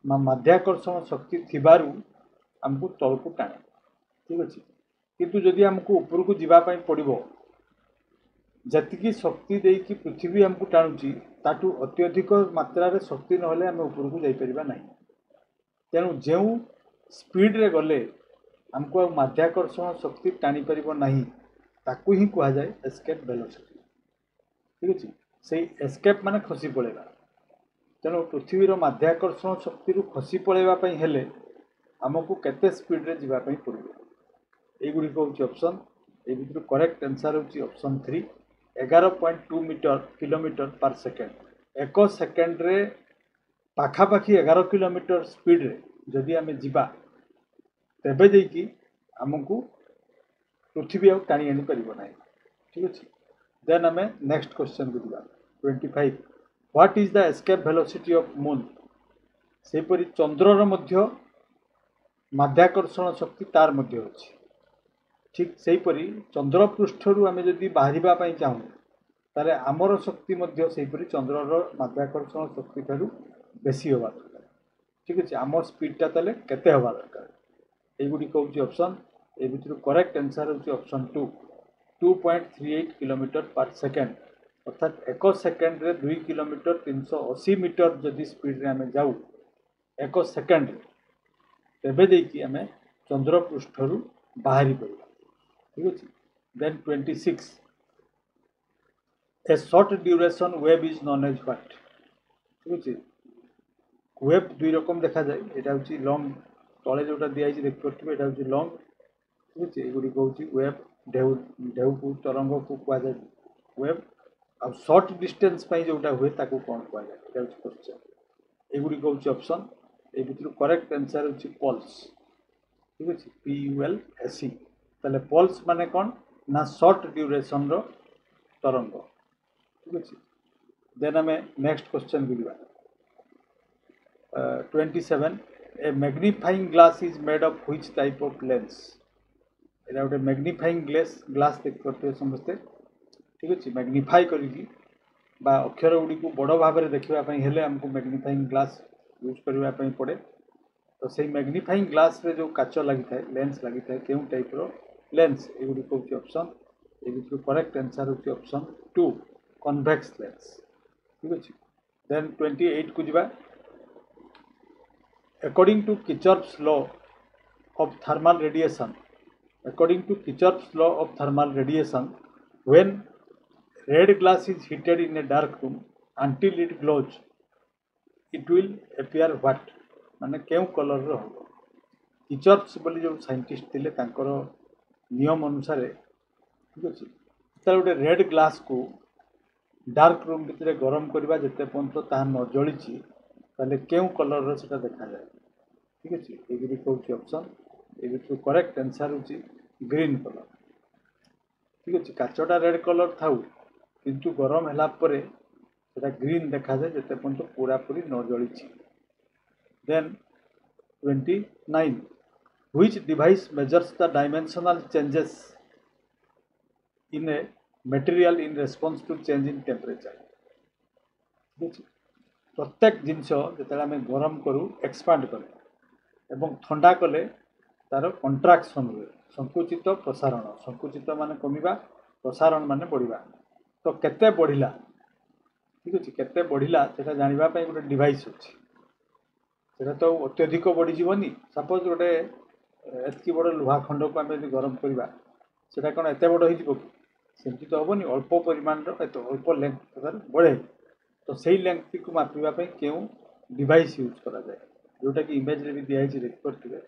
माध्याकर्षण शक्ति थिबारु आमको तल को टाणे ठीक अच्छे। किंतु जदि आमको ऊपर को जीवाई पड़ो जी शक्ति देकी पृथ्वी आमको टाणुची ताठू अत्यधिक मात्रा रे शक्ति नहले आम ऊपर को जापर ना तेणु जो स्पीड रे गले आमको माध्याकर्षण शक्ति टाणी पार ना ताकू ही कह जाए एस्केप वेलोसिटी ठीक अच्छे। से एस्केप माने खसी पड़ेगा तेणु पृथ्वीर माध्याकर्षण शक्ति खसी पड़ाई हेले आमको केते स्पीड रे जीवाई पड़ो युड़िक हूँ ऑप्शन ये भितर करेक्ट आंसर हूँ ऑप्शन 3 11.2 मीटर किलोमीटर पर सेकेंड एक सेकेंड रे पाखापाखि 11 किलोमीटर स्पीड रे जदि आम जीवा तेबे देकी आमको पृथ्वी आउ टाणी आनी पार ना ठीक अच्छे। देन आम नेक्स्ट क्वेश्चन को जा 25 what is the escape velocity of moon सेपरी चंद्रर मध्य माध्याकर्षण शक्ति तार मध्य अच्छी ठीक सेहीपरि चंद्र पृष्ठरू आम जदि बाहर चाहूँ ताले आमर शक्ति मध्य सेहीपरि चंद्रर माध्याकर्षण शक्ति ठारू बेसी हवा दरकार ठीक अच्छे। आम स्पीडटा ताले केते हवा दरकार युड़िक हूँ ऑप्शन ए भितर करेक्ट आंसर हूँ ऑप्शन 2 2.38 किलोमीटर पर सेकेंड अर्थात एक सेकेंड रे 2 किलोमीटर 380 मीटर जदि स्पीड रे आम जाऊ एक सेकेंड तेबे देकी आम चंद्र पृष्ठरू बाहरी पड़ा ठीक अच्छे। Then 26 a short duration wave is known as what ठीक अच्छे। वेव दुई रकम देखा जाए यहाँ हूँ लंग तले जोटा दिखाई देख पारे यहाँ हूँ लंग ठीक अच्छे। युड़िक हूँ वेव ढेउ ढेउ को तरंग को कहुए वेव आ शॉर्ट डिस्टेंस जोटा हुए ताकू कौन कहुए यहाँ हूँ क्वेश्चन युड़िक हूँ ऑप्शन ये भितर करेक्ट आंसर हूँ पल्स ठीक अच्छे PULSE ताले पल्स माने कौन ना शॉर्ट ड्यूरेशन रो तरंग ठीक अच्छे। देन आम नेक्स्ट क्वेश्चन बुझा 27 a magnifying glass is made of which type of lens एटा गोटे मैग्निफाइंग ग्लास देख पारे समस्ते ठीक अच्छे मैग्निफाई करी अक्षर गुड़ी को बड़ भाव में देखापी हेले आमको मैग्निफाइंग ग्लास यूज करने पड़े तो से मैग्निफाइंग ग्लास रे जो काच लगी था लेंस लगी था क्यों टाइप रो लेंस एगुड़ी हूँ ऑप्शन ये करेक्ट आंसर हूँ ऑप्शन 2 कन्वेक्स लेंस ठीक अच्छे देन 28 को जा according to Kirchhoff's law of thermal radiation according to Kirchhoff's law of thermal radiation when red glass is heated in a dark room until it glows it will appear what माने केउ colour रो हो किचर्स बोली जो scientist थिले तांकर नियम अनुसार ठीक अछि त गोटे रेड ग्लास को डार्क रूम भितर गरम करबा जते पंत ता न जळिछि ताले केउ कलर रो सेटा देखा जाय ठीक अछि एग्री कहउछि ऑप्शन ये करेक्ट आंसर हूँ ग्रीन कलर ठीक अच्छे काचटा रेड कलर था किंतु गरम है ग्रीन देखा जाए जिते पर्यटन पूरा पूरी न जली then 29 which device measures the dimensional changes in a material in response to change in temperature ठीक अच्छे प्रत्येक जिनस जो आम गरम करूँ एक्सपांड कले एवं ठंडा कले तार कंट्राक्शन हुए संकुचित प्रसारण संकुचित मान कमिबा प्रसारण मान बढ़िबा तो केते बढ़िला ठीक अच्छे केते बढ़िला सेटा जानिबा पई गोटे डिवाइस अछि सेटा तो अत्यधिक बढ़ी जीवनी सपोज गोटे एतकी बड़ लुहा खंड को आम गरम करवा सेटा कौन एत बड़ हो सेमती तो हेनी अल्प परिमाण अल्प लेंथ बढ़े तो सही लेंथ को मापिबा क्यों डिवाइस यूज करा जाए जोटा कि इमेज रे भी दिखाई देखिपे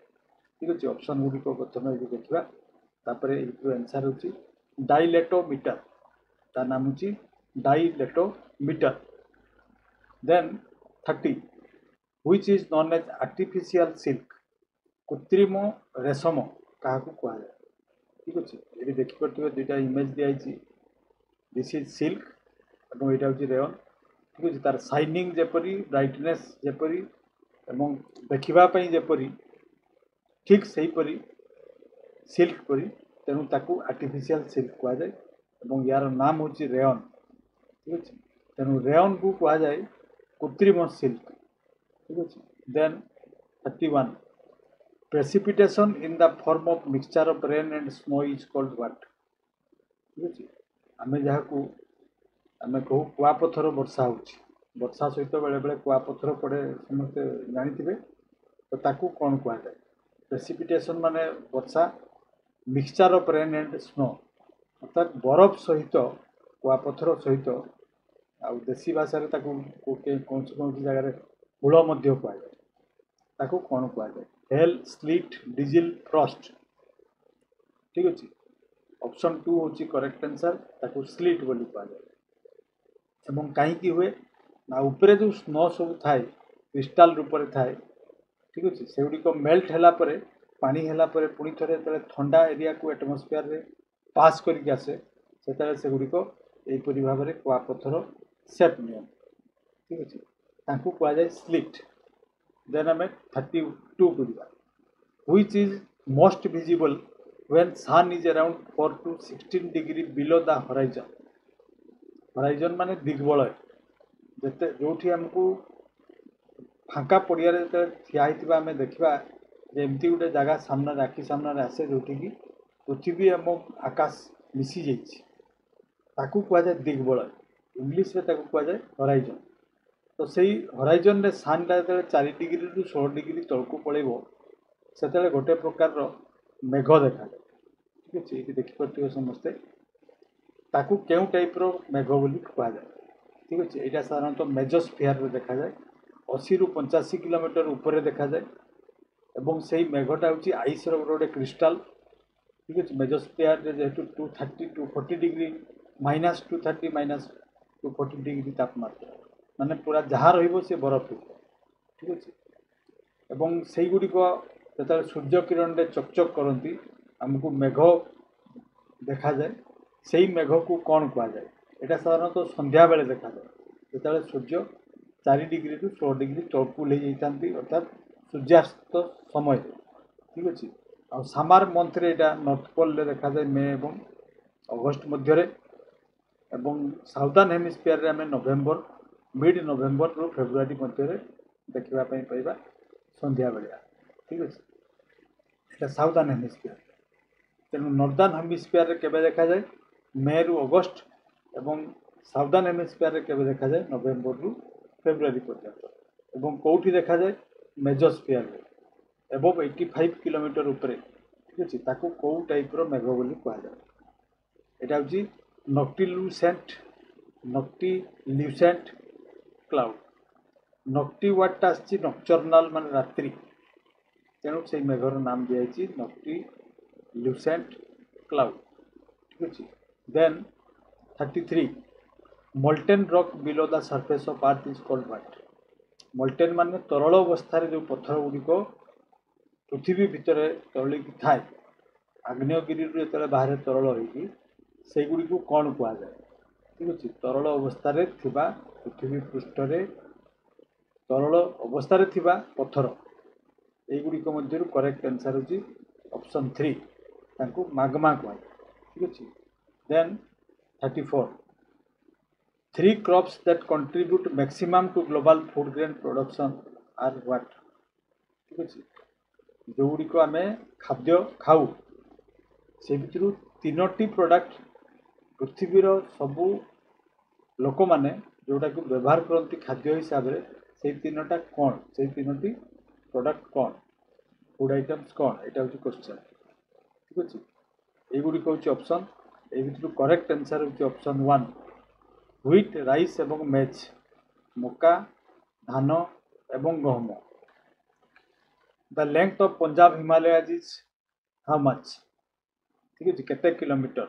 ठीक अच्छे ऑप्शन गुड़िक प्रथम देखा तापर आंसर हूँ डाइलेटोमीटर ता नाम हूँ dilatometer then 30 which is known as artificial silk कृत्रिम रेशम क्या कह जाए ठीक अच्छे ये देखिपे दुईटा इमेज दिखाई दिस इज सिल्क और यहाँ हूँ रेयन ठीक अच्छे तार शाइनिंग जपरी ब्राइटनेस जपरी एवं देखापी जपरी ठीक से हीपरी सिल्क परी तेणु ताकू आर्टिफिशियल सिल्क कह जाए और यार नाम हूँ रेयन ठीक अच्छे तेणु रेयन को कह जाए कृत्रिम सिल्क ठीक अच्छे then 31 precipitation in the form of mixture of rain and snow is called what ठीक अच्छे आम जहाँ को आम कहू कुआपथर वर्षा वर्षा सहित बेले बेले कुआपथर पड़े समस्ते जानी तो ताकू कौन कह जाए प्रेसिपिटेशन माने वर्षा mixture of rain and snow अर्थात बरफ सहित कुआपथर सहित आ देसी भाषा कौन सी जगह हुल कह जाए कौन कह जाए हेल स्लीट डिजिल फ्रस्ट ठीक अच्छे ऑप्शन 2 हूँ करेक्ट आंसर स्लीट बोली कह जाए एवं कहीं हुए ना उपरे जो स्नो सब थाए क्रिस्टाल रूप में थाए ठीक अच्छे से गुड़िक मेल्ट है पानी है पुणी थे ठंडा एरिया को एटमोस्फियर रे पास करके आसे से गुड़िक यहीपरी भाव में कुआपथर सेप नि ठीक अच्छे कह जाए स्लिट देन आम 32 को जा which is most visible when sun is around 4 to 16 degree below the horizon horizon माने दिग्बलय जते जोठी हमको फांका पड़िया ठिया आम देखा एमती गोटे जगह सामने आखि सामने आसे जोटि की पृथ्वी और आकाश मिसी जाइए कह जाए दिग्बलय इंग्लीश में कह जाए हराइजन तो सही हराइजन रे सानटा जो 4 डिग्री रु 16 डिग्री तलक पलैब से गोटे प्रकार मेघ देखा जाए ठीक अच्छे ये देखिपे समस्ते ताकू क्यों टाइप रो मेघ बोली कह जाए ठीक अच्छे यहाँ साधारणतः मेजोस्फियर देखा जाए 80 ରୁ 85 किलोमीटर ऊपर देखा जाए एवं से मेघटा हूँ आइस रोटे क्रिस्टाल ठीक अच्छे मेजोस्फियर जेहेतु 230 to 40 डिग्री -230 -240 डिग्री तापमात्रा माने पूरा जहाँ रे बरफ हो ठीक अच्छे एवं से गुड़िक जो सूर्य किरण रे चकचक करती आमको मेघ देखा जाए से मेघ को कौन कह जाए यहाँ साधारणतः संध्या बेले देखा जाए ଯେତେବେଳେ ସୂର୍ଯ୍ୟ 4 ଡିଗ୍ରୀରୁ 16 ଡିଗ୍ରୀ ତଳକୁ ଓହ୍ଲେଇ ଯାଇଥାନ୍ତି ଅର୍ଥାତ୍ ସୂର୍ଯ୍ୟାସ୍ତ ସମୟରେ। ଠିକ୍ ଅଛି। ଆଉ ସାମାର ମନ୍ଥରେ ଏଇଟା ନର୍ଥ ପୋଲରେ ଦେଖାଯାଏ ମେ ଏବଂ ଅଗଷ୍ଟ ମଧ୍ୟରେ, ଏବଂ ସାଉଦର୍ନ ହେମିସ୍ଫିୟରରେ ଆମେ ନଭେମ୍ବର ମିଡ୍ ନଭେମ୍ବରରୁ ଫେବୃଆରୀ ମଧ୍ୟରେ ଦେଖିବା ପାଇଁ ପାଇବା ସନ୍ଧ୍ୟା ବେଳିଆ। ଠିକ୍ ଅଛି, এটা ସାଉଦର୍ନ ହେମିସ୍ଫିୟର। ତେଣୁ ନର୍ଦର୍ନ ହେମିସ୍ଫିୟରରେ କେବେ ଦେଖାଯାଏ? ମେରୁ ଅଗଷ୍ଟ, ଏବଂ ସାଉଦର୍ନ ହେମିସ୍ଫିୟରରେ କେବେ ଦେଖାଯାଏ? ନଭେମ୍ବରରୁ ଫେବୃଆରୀ ପର୍ଯ୍ୟନ୍ତ। ଏବଂ କେଉଁଠି ଦେଖାଯାଏ? ମେଜୋସ୍ଫିୟରରେ ଏବଭ୍ 85 କିଲୋମିଟର ଉପରେ। ଠିକ୍ ଅଛି, ତାକୁ କେଉଁ ଟାଇପ୍ର ମେଘ ବୋଲି କୁହାଯାଏ? এটা ହେଉଛି ନକ୍ଟିଲ୍ୟୁସେଣ୍ଟ କ୍ଲାଉଡ୍। ନକ୍ଟି ୱାର୍ଡଟା ଆସିଛି ନକ୍ଚର୍ନାଲ ମାନେ ରାତ୍ରି, ତେଣୁ ସେଇ ମେଘର ନାମ ଦିଆଯାଇଛି ନକ୍ଟିଲ୍ୟୁସେଣ୍ଟ କ୍ଲାଉଡ୍। ଠିକ୍ ଅଛି। ଦେନ୍ 33 molten rock below the surface of earth is called what? molten ମାନେ ତରଳ ଅବସ୍ଥାରେ ଯେଉଁ ପଥର ଗୁଡ଼ିକ ପୃଥିବୀ ଭିତରେ ତରଳିକି ଥାଏ, ଆଗ୍ନେୟଗିରିରୁ ଯେତେବେଳେ ବାହାରେ ତରଳ ହୋଇକି, ସେଇଗୁଡ଼ିକୁ କ'ଣ କୁହାଯାଏ? ଠିକ୍ ଅଛି, ତରଳ ଅବସ୍ଥାରେ ଥିବା ପୃଥିବୀ ପୃଷ୍ଠରେ ତରଳ ଅବସ୍ଥାରେ ଥିବା ପଥର, এইଗୁଡ଼ିକ ମଧ୍ୟରୁ କରେକ୍ଟ ଆନ୍ସର୍ ହେଉଛି ଅପସନ୍ 3, ତାଙ୍କୁ ମାଗମା କୁହାଯାଏ। ଠିକ୍ ଅଛି। ଦେନ୍ 34 3 crops that contribute maximum to global food grain production are what? ଠିକ୍ ଅଛି, ଯେଉଁଗୁଡ଼ିକ ଆମେ ଖାଦ୍ୟ ଖାଉ ସେ ଭିତରୁ 3ଟି ପ୍ରଡ଼କ୍ଟ ପୃଥିବୀର ସବୁ ଲୋକମାନେ ଯେଉଁଟାକୁ ବ୍ୟବହାର କରନ୍ତି ଖାଦ୍ୟ ହିସାବରେ, ସେଇ 3ଟା କ'ଣ? ସେଇ 3ଟି ପ୍ରଡ଼କ୍ଟ କ'ଣ? ଫୁଡ୍ ଆଇଟମ୍ସ କ'ଣ? ଏଇଟା ହେଉଛି କ୍ୱେଶ୍ଚନ୍। ଠିକ୍ ଅଛି, এইଗୁଡ଼ିକ ହେଉଛି ଅପସନ୍। ଏଇ ଭିତରୁ କରେକ୍ଟ ଆନ୍ସର୍ ହେଉଛି ଅପସନ୍ 1, ହ୍ୱିଟ୍, ରାଇସ୍ ଏବଂ ମେଜ୍, ମକା, ଧାନ ଏବଂ ଗହମ। The length of Punjab Himalayas is how much? ଠିକ୍ ଅଛି, କେତେ କିଲୋମିଟର?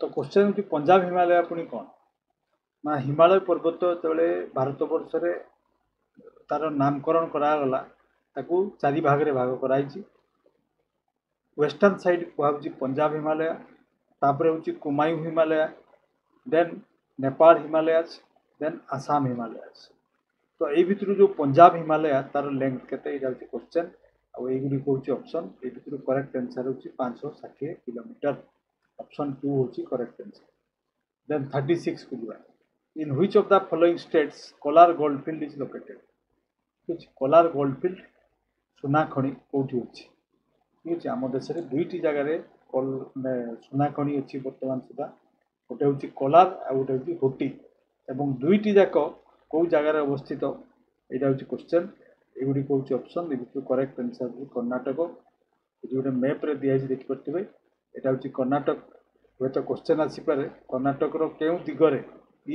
ତ କ୍ୱେଶ୍ଚନ୍ ହେଉଛି ପଞ୍ଜାବ ହିମାଳୟ ପୁଣି କ'ଣ? ନା ହିମାଳୟ ପର୍ବତ ଯେତେବେଳେ ଭାରତବର୍ଷରେ ତାର ନାମକରଣ କରାଗଲା, ତାକୁ 4 ଭାଗରେ ଭାଗ କରାଯାଇଛି। ୱେଷ୍ଟର୍ଣ୍ଣ ସାଇଡ୍ କୁହାହେଉଛି ପଞ୍ଜାବ ହିମାଳୟ, ତାପରେ ହେଉଛି କୁମାୟୁଁ ହିମାଳୟ, ଦେନ୍ ନେପାଳ ହିମାଳୟାଜ, ଦେନ୍ ଆସାମ ହିମାଳୟାଜ। ତ ଏଇ ଭିତରୁ ଯେଉଁ ପଞ୍ଜାବ ହିମାଳୟ ତାର ଲେନ୍ଥ କେତେ? ଏଇଟା ହେଉଛି କ୍ୱେଶ୍ଚନ୍। ଆଉ এইଗୁଡ଼ିକ ହେଉଛି ଅପସନ୍। ଏଇ ଭିତରୁ କରେକ୍ଟ ଆନ୍ସର୍ ହେଉଛି 560 କିଲୋମିଟର। ଅପସନ୍ 2 ହେଉଛି କରେକ୍ଟ ଆନ୍ସର୍। ଦେନ୍ 36 କୁ ଯିବା। In which of the following states Kolar gold field is located? ଠିକ୍ ଅଛି, କୋଲାର ଗୋଲ୍ଡଫିଲ୍ଡ ସୁନା ଖଣି କେଉଁଠି ଅଛି? ଠିକ୍ ଅଛି, ଆମ ଦେଶରେ 2ଟି ଜାଗାରେ ସୁନା ଖଣି ଅଛି ବର୍ତ୍ତମାନ ସୁଦ୍ଧା। ଗୋଟେ ହେଉଛି କୋଲାର ଆଉ ଗୋଟେ ହେଉଛି ହୁଟି, ଏବଂ 2ଟି ଯାକ କେଉଁ ଜାଗାରେ ଅବସ୍ଥିତ? ଏଇଟା ହେଉଛି କ୍ୱେଶ୍ଚନ୍। ଏଗୁଡ଼ିକ ହେଉଛି ଅପସନ୍। ଏ ଭିତରୁ କରେକ୍ଟ ଆନ୍ସର୍ ହେଉଛି କର୍ଣ୍ଣାଟକ। ଏଠି ଗୋଟେ ମ୍ୟାପ୍ରେ ଦିଆହେଇଛି ଦେଖିପାରୁଥିବେ, ଏଇଟା ହେଉଛି କର୍ଣ୍ଣାଟକ। ହୁଏତ କ୍ୱେଶ୍ଚନ୍ ଆସିପାରେ କର୍ଣ୍ଣାଟକର କେଉଁ ଦିଗରେ,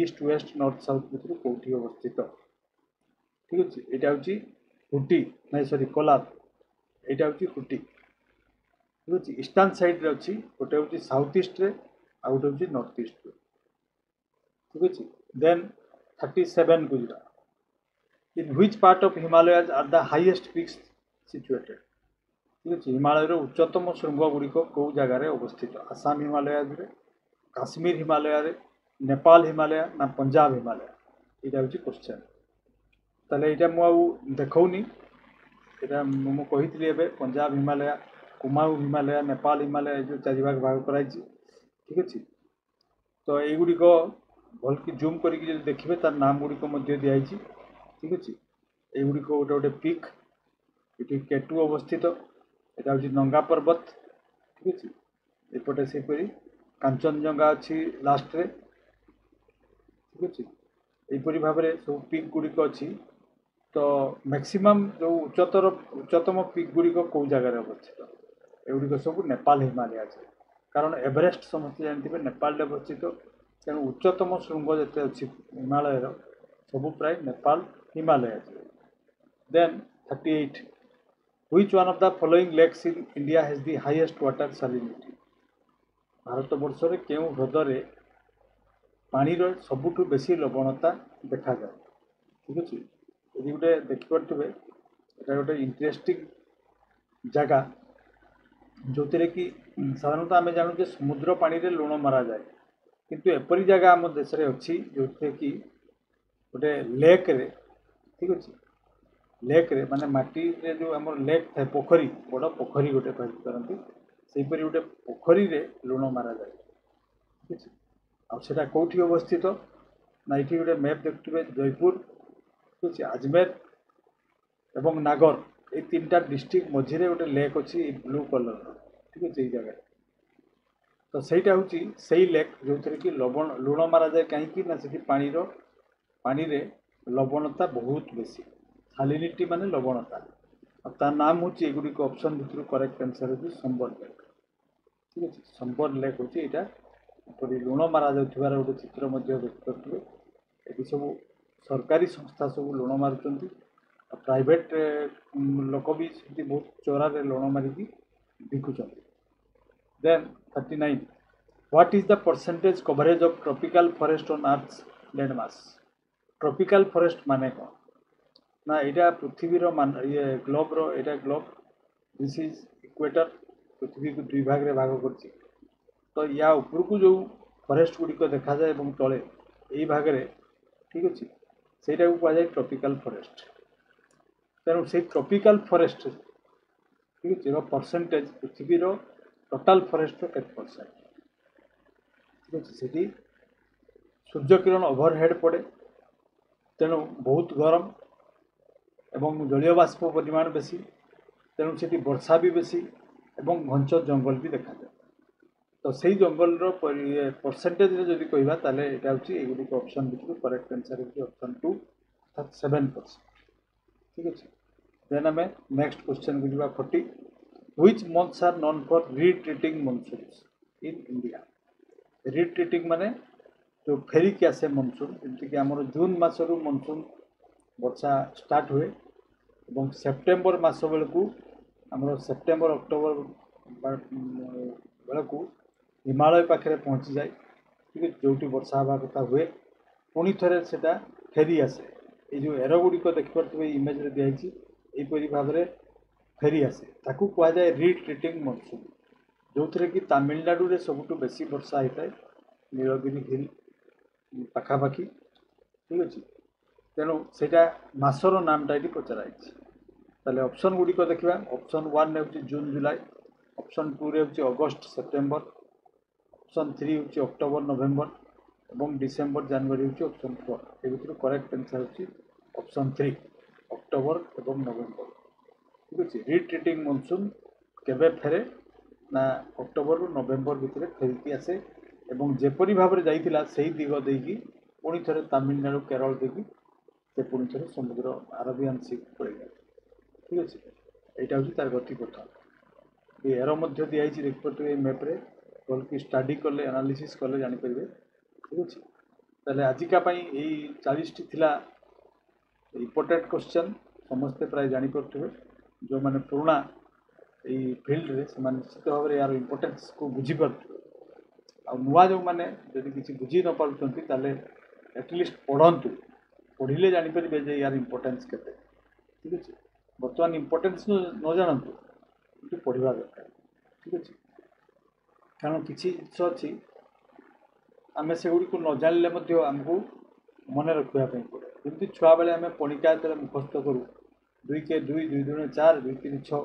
ଇଷ୍ଟ, ୱେଷ୍ଟ, ନର୍ଥ, ସାଉଥ୍ ଭିତରୁ କେଉଁଠି ଅବସ୍ଥିତ? ଠିକ୍ ଅଛି, ଏଇଟା ହେଉଛି ହୁଟି, ନାଇଁ ସରି କୋଲାର, ଏଇଟା ହେଉଛି ହୁଟି। ଠିକ୍ ଅଛି, ଇଷ୍ଟର୍ଣ୍ଣ ସାଇଡ୍ରେ ଅଛି, ଗୋଟେ ହେଉଛି ସାଉଥ୍ ଇଷ୍ଟରେ ଆଉ ଗୋଟେ ହେଉଛି ନର୍ଥ ଇଷ୍ଟରେ। ଠିକ୍ ଅଛି। ଦେନ୍ 37 କୁ ଯିବା। In which part of Himalayas are the highest peaks situated? ଠିକ୍ ଅଛି, ହିମାଳୟର ଉଚ୍ଚତମ ଶୃଙ୍ଗ ଗୁଡ଼ିକ କେଉଁ ଜାଗାରେ ଅବସ୍ଥିତ? ଆସାମ ହିମାଳୟରେ, କାଶ୍ମୀର ହିମାଳୟରେ, ନେପାଳ ହିମାଳୟ ନା ପଞ୍ଜାବ ହିମାଳୟ? ଏଇଟା ହେଉଛି କ୍ୱେଶ୍ଚନ୍। ତାହେଲେ ଏଇଟା ମୁଁ ଆଉ ଦେଖାଉନି, ଏଇଟା ମୁଁ କହିଥିଲି ଏବେ ପଞ୍ଜାବ ହିମାଳୟ, କୁମାୟୁଁ ହିମାଳୟ, ନେପାଳ ହିମାଳୟ, ଏ ଯେଉଁ 4 ଭାଗ କରାଯାଇଛି। ଠିକ୍ ଅଛି, ତ এইଗୁଡ଼ିକ ଭଲକି ଜୁମ୍ କରିକି ଯଦି ଦେଖିବେ ତାର ନାମ ଗୁଡ଼ିକ ମଧ୍ୟ ଦିଆହେଇଛି। ଠିକ୍ ଅଛି, এইଗୁଡ଼ିକ ଗୋଟେ ଗୋଟେ ପିକ୍। ଏଠି କେଟୁ ଅବସ୍ଥିତ, এটা ହେଉଛି ନଙ୍ଗା ପର୍ବତ। ଠିକ୍ ଅଛି, ଏପଟେ ସେହିପରି କାଞ୍ଚନଜଙ୍ଗା ଅଛି ଲାଷ୍ଟରେ। ଠିକ୍ ଅଛି, ଏହିପରି ଭାବରେ ସବୁ ପିକ୍ ଗୁଡ଼ିକ ଅଛି। ତ ମ୍ୟାକ୍ସିମମ୍ ଯେଉଁ ଉଚ୍ଚତମ ପିକ୍ ଗୁଡ଼ିକ କେଉଁ ଜାଗାରେ ଅବସ୍ଥିତ? ଏଗୁଡ଼ିକ ସବୁ ନେପାଳ ହିମାଳୟରେ, କାରଣ ଏଭରେଷ୍ଟ ସମସ୍ତେ ଜାଣିଥିବେ ନେପାଳରେ ଅବସ୍ଥିତ। ତେଣୁ ଉଚ୍ଚତମ ଶୃଙ୍ଗ ଯେତେ ଅଛି ହିମାଳୟର ସବୁ ପ୍ରାୟ ନେପାଳ ହିମାଳୟରେ। Then 38 which one of the following lakes in India has the highest water salinity? ଭାରତବର୍ଷରେ କେଉଁ ହ୍ରଦରେ ପାଣିର ସବୁଠୁ ବେଶୀ ଲବଣତା ଦେଖାଯାଏ? ଠିକ୍ ଅଛି, ଯଦି ଗୋଟେ ଦେଖିପାରୁଥିବେ ଏଇଟା ଗୋଟେ ଇଣ୍ଟରେଷ୍ଟିଂ ଜାଗା, ଯେଉଁଥିରେ କି ସାଧାରଣତଃ ଆମେ ଜାଣୁ ଯେ ସମୁଦ୍ର ପାଣିରେ ଲୁଣ ମରାଯାଏ, କିନ୍ତୁ ଏପରି ଜାଗା ଆମ ଦେଶରେ ଅଛି ଯେଉଁଥିରେ କି गोटे लेक रे ठीक अच्छे लेक रे माने माटी रे जो आम लेक थाए पोखरी बड़ पोखरी गोटे करती से गोटे पोखरी रे लुण मारा जाए ठीक अच्छे आटा कौटी अवस्थित ना ये गोटे मैप देखुए जयपुर ठीक अच्छे अजमेर एवं नागर ये तीन टा डिस्ट्रिक्ट मझे गोटे लेक अच्छी ब्लू कलर ठीक अच्छे जगह तो सहीटा हूँ से लेक जो थे कि लवण लुण मारा जाए कहीं ना से पानी रे लवणता बहुत बेसी सालिनिटी माने लवणता और नाम हूँ एगुड़िक ऑप्शन भितर करेक्ट आंसर हूँ संबर लेक ठीक अच्छे संबर लेक हूँ यहाँ लुण मारा जाऊर गोटे चित्र देखिए ये सब सरकारी संस्था सब लुण मारुंट प्राइवेट लोक भी बहुत चोरा लुण मारिकी बिकुंट then 39 what is the percentage coverage of tropical forest on earth landmass tropical forest माने कौन ना यहाँ पृथ्वीर मान ये ग्लोब रा ग्लोब दिस इज इक्वेटर पृथ्वी को दुई भाग रे भाग कर तो या ऊपर को जो फॉरेस्ट गुड़िक देखा जाए तले यही भाग में ठीक अच्छे से कहुए ट्रॉपिकल फॉरेस्ट तेणु से ट्रॉपिकल फॉरेस्ट ठीक अच्छे परसेंटेज पृथ्वीर टोटाल फॉरेस्ट 8% ठीक अच्छे से सूर्य किरण ओवरहेड पड़े तेणु बहुत गरम एवं जलीय बाष्प परिमाण बेसी तेणु से वर्षा भी बेसी एवं घंच जंगल भी देखा जाए तो सही जंगल परसेंटेज जदि कहवा ताले एटा होची एगुडी ऑप्शन भितर करेक्ट आंसर होची ऑप्शन 2 अर्थात 7% ठीक अच्छे देन आम नेक्स्ट क्वेश्चन को जीवा 40 which months are known for retreating monsoons in India retreating माने जो फेरिक आसे मॉनसून जमीक आमर जून मासरू मॉनसून वर्षा स्टार्ट हुए और सेप्टेम्बर मास बेलू आमर सेप्टेम्बर अक्टोबर बेलू हिमालय पाखे पहुँची जाए ठीक है जो वर्षा हवा कथा हुए पुणी थे से फेरी आसे ये जो एर गुड़िक देखिपे इमेज दिखाई यहीपरी भाव में फेरी आसे ताकू कहुए रिट्रीटिंग मॉनसून जो थे कि तमिलनाडु में सबुठ बेसी वर्षा होता है नीलगिरी हिल पाखापाखि ठीक अच्छे तेणु से मासर नामटा ये पचराई ताले ऑप्शन गुड़िक देखा ऑप्शन 1 हूँ जून जुलाई ऑप्शन 2 हूँ अगस्ट सेप्टेम्बर ऑप्शन 3 हूँ अक्टोबर नवेम्बर और डिसेम्बर जनवरी हूँ ऑप्शन 4 ये भर करेक्ट आंसर हूँ ऑप्शन 3 अक्टोबर और नवेम्बर ठीक अच्छे रिट्रीटिंग मॉनसून केबे फेरे ना अक्टोबर रु नवेम्बर भितर फेरिकी आसे एवं जेपरी भाव में जाइथिला सही दिग देकी पुणी थे तमिलनाडु केरल देकी से पुणी थे समुद्र अरबियन सी पड़े ठीक अच्छे यहाँ हूँ तार गतिपथ ये एर मध्य दिखाई देखिए मैप्रे भल कि स्टडी कले एनालिसिस कले जानीपर ठीक अच्छे ताले आजिका यही 40 टी थिला इम्पोर्टेंट क्वेश्चन समस्ते प्राय जानीपे जो मैंने पुराना यही फील्ड रे से निश्चित भाव में यार इम्पोर्टेंस को बुझीपारे आ नुआ जो मैंने जब किसी बुझी न पार्टी एटलिस्ट पढ़ंतु पढ़ले जानीपर यार इम्पोर्टेंस के ठीक अच्छे बर्तमान इम्पोर्टेंस न जानतु कि पढ़ा दरकार ठीक अच्छे कारण किसी जिस अच्छी आम से गुड़ी को न जानिले आमको मन रखापी पड़े जमी छुआ बेले आम पणिका जो मुखस्त करूँ 2 के 2 2 दूने 4 2 3 6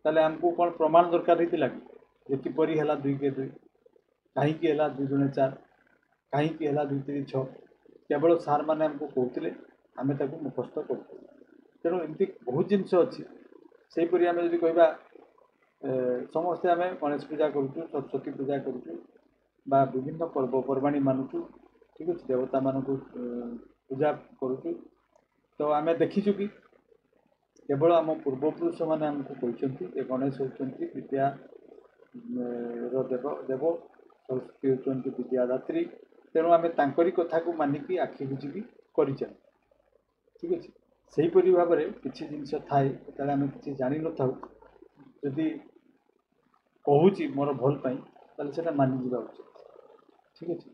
ताले आमको कौन प्रमाण दरकार होता कि किपरि है 2 के 2 कहीं 2 दूने 4 कहीं 2 3 6 केवल सार मैंने आमको कहते आम मुखस्त कर तेणु एमती बहुत जिनस अच्छी से आम जब कह समस्ते आम गणेश पूजा करुचु सरस्वती पूजा करुचु विभिन्न पर्वपर्वाणी मानुचु ठीक अच्छे देवता मान पूजा करुचु तो आम देखीचु कि केवल आम पूर्वपुरुष मैंने आमको कहते गणेश होती विद्या देव देव सरस्वती होती विद्यादात्री तेणु आम तांकरी कथा को मानिकी आखि बुझिकी कर ठीक अच्छे से हीपरी भाव में किसी जिनस थाए जो आम किसी जान न था जदि कहूँ मोर भल से मानिजा उचित ठीक अच्छे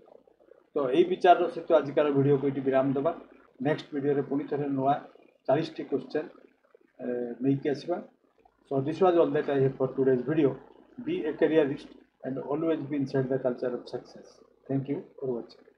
तो यही विचार सहित आजिकार वीडियो को ये विराम देवा नेक्स्ट वीडियो पुणी थे नुआ 40 टी क्वेश्चन नहीं आसवा so this was all that I have for today's video be a careerist and always be inside the culture of success thank you for watching